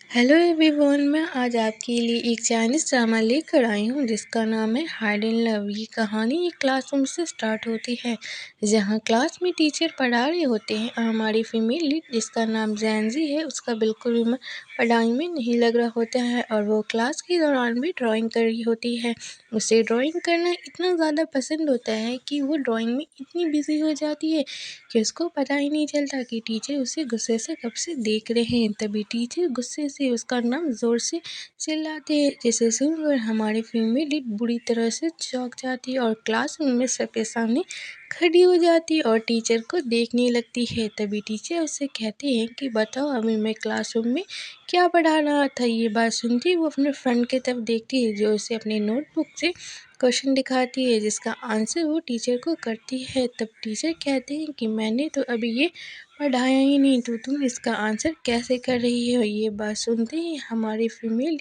Hello everyone, मैं आज आपके लिए एक चाइनीज़ ड्रामा लेकर आई हूँ जिसका नाम है हाइड एंड लव। ये कहानी एक क्लासरूम से स्टार्ट होती है जहाँ क्लास में टीचर पढ़ा रहे होते हैं और हमारी फीमेल लीड जिसका नाम जैनजी है उसका बिल्कुल भी मन पढ़ाई में नहीं लग रहा होता है और वो क्लास के दौरान भी ड्राइंग कर रही होती है। उसे ड्राइंग करना इतना ज़्यादा पसंद होता है कि वो ड्राइंग में इतनी बिजी हो जाती है कि उसको पता ही नहीं चलता कि टीचर उसे गुस्से से कब से देख रहे हैं। तभी टीचर गुस्से से उसका नाम ज़ोर से चिल्लाते हैं जिसे सुनकर हमारी फीमेल लीड बुरी तरह से चौंक जाती है और क्लासरूम में सबके सामने खड़ी हो जाती है और टीचर को देखने लगती है। तभी टीचर उससे कहते हैं कि बताओ अभी मैं क्लासरूम में क्या पढ़ा रहा था। ये बात सुनती वो अपने फ्रेंड की तरफ देखती है जो उसे अपनी नोटबुक से क्वेश्चन दिखाती है जिसका आंसर वो टीचर को करती है। तब टीचर कहते हैं कि मैंने तो अभी ये पढ़ाया ही नहीं तो तुम इसका आंसर कैसे कर रही हो। ये बात सुनते ही हमारी फीमेल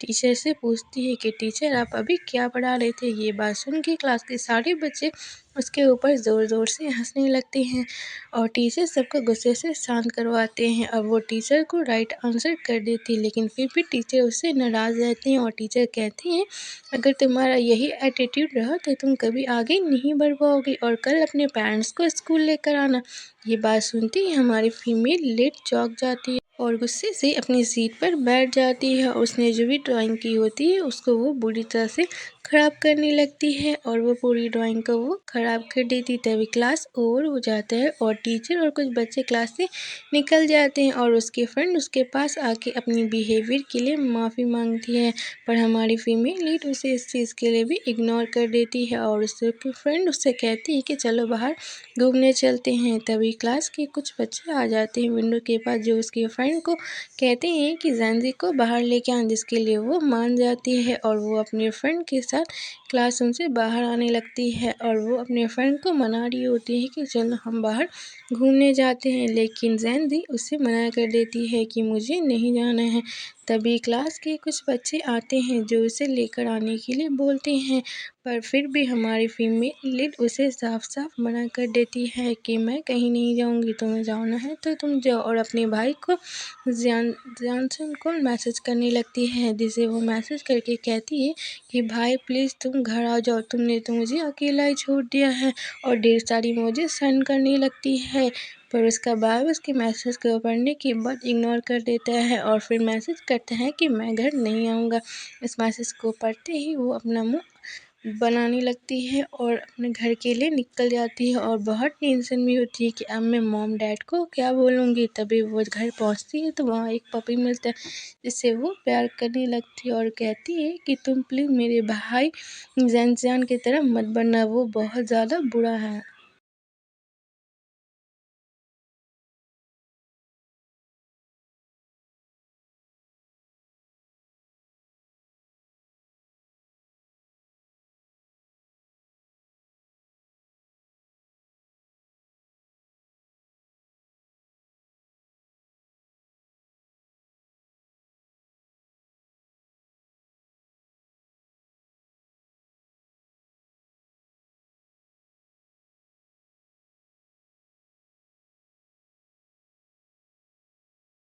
टीचर से पूछती है कि टीचर आप अभी क्या पढ़ा रहे थे। ये बात सुन के क्लास के सारे बच्चे उसके ऊपर ज़ोर ज़ोर से हंसने लगते हैं और टीचर सबको गुस्से से शांत करवाते हैं। अब वो टीचर को राइट आंसर कर देती है लेकिन फिर भी टीचर उससे नाराज़ रहते हैं और टीचर कहती हैं अगर तुम्हारा यही एटीट्यूड रहा तो तुम कभी आगे नहीं बढ़ पाओगी और कल अपने पेरेंट्स को स्कूल लेकर आना। ये बात सुनती ही हमारी फीमेल लेट चौंक जाती है और गुस्से से अपनी सीट पर बैठ जाती है। उसने जो भी ड्राइंग की होती है उसको वो बुरी तरह से ख़राब करने लगती है और वो पूरी ड्राइंग को वो ख़राब कर देती। तभी क्लास ओवर हो जाता है और टीचर और कुछ बच्चे क्लास से निकल जाते हैं और उसके फ्रेंड उसके पास आके अपनी बिहेवियर के लिए माफ़ी मांगती है पर हमारी फीमेल लीड उसे इस चीज़ के लिए भी इग्नोर कर देती है और उसके फ्रेंड उससे कहती है कि चलो बाहर घूमने चलते हैं। तभी क्लास के कुछ बच्चे आ जाते हैं विंडो के पास जो उसके फ्रेंड को कहते हैं कि जैनजी को बाहर लेके आए जिसके लिए वो मान जाती है और वो अपने फ्रेंड के साथ क्लासरूम से बाहर आने लगती है और वो अपने फ्रेंड को मना रही होती है कि चलो हम बाहर घूमने जाते हैं लेकिन जैनजी उसे मना कर देती है कि मुझे नहीं जाना है। तभी क्लास के कुछ बच्चे आते हैं जो उसे लेकर आने के लिए बोलते हैं पर फिर भी हमारी फीमेल लीड उसे साफ साफ मना कर देती है कि मैं कहीं नहीं जाऊंगी, तुम्हें जाना है तो तुम जाओ और अपने भाई को जॉनसन को मैसेज करने लगती है जिसे वो मैसेज करके कहती है कि भाई प्लीज़ तुम घर आ जाओ, तुमने तो मुझे अकेला ही छोड़ दिया है और ढेर सारी मुझे सेंड करने लगती है पर उसका भाई उसके मैसेज को पढ़ने के बाद इग्नोर कर देता है और फिर मैसेज करता है कि मैं घर नहीं आऊँगा। इस मैसेज को पढ़ते ही वो अपना मुंह बनाने लगती है और अपने घर के लिए निकल जाती है और बहुत टेंशन भी होती है कि अब मैं मॉम डैड को क्या बोलूँगी। तभी वो घर पहुंचती है तो वहाँ एक पपी मिलता है जिससे वो प्यार करने लगती है और कहती है कि तुम प्लीज़ मेरे भाई जैन की तरह मत बनना, वो बहुत ज़्यादा बुरा है।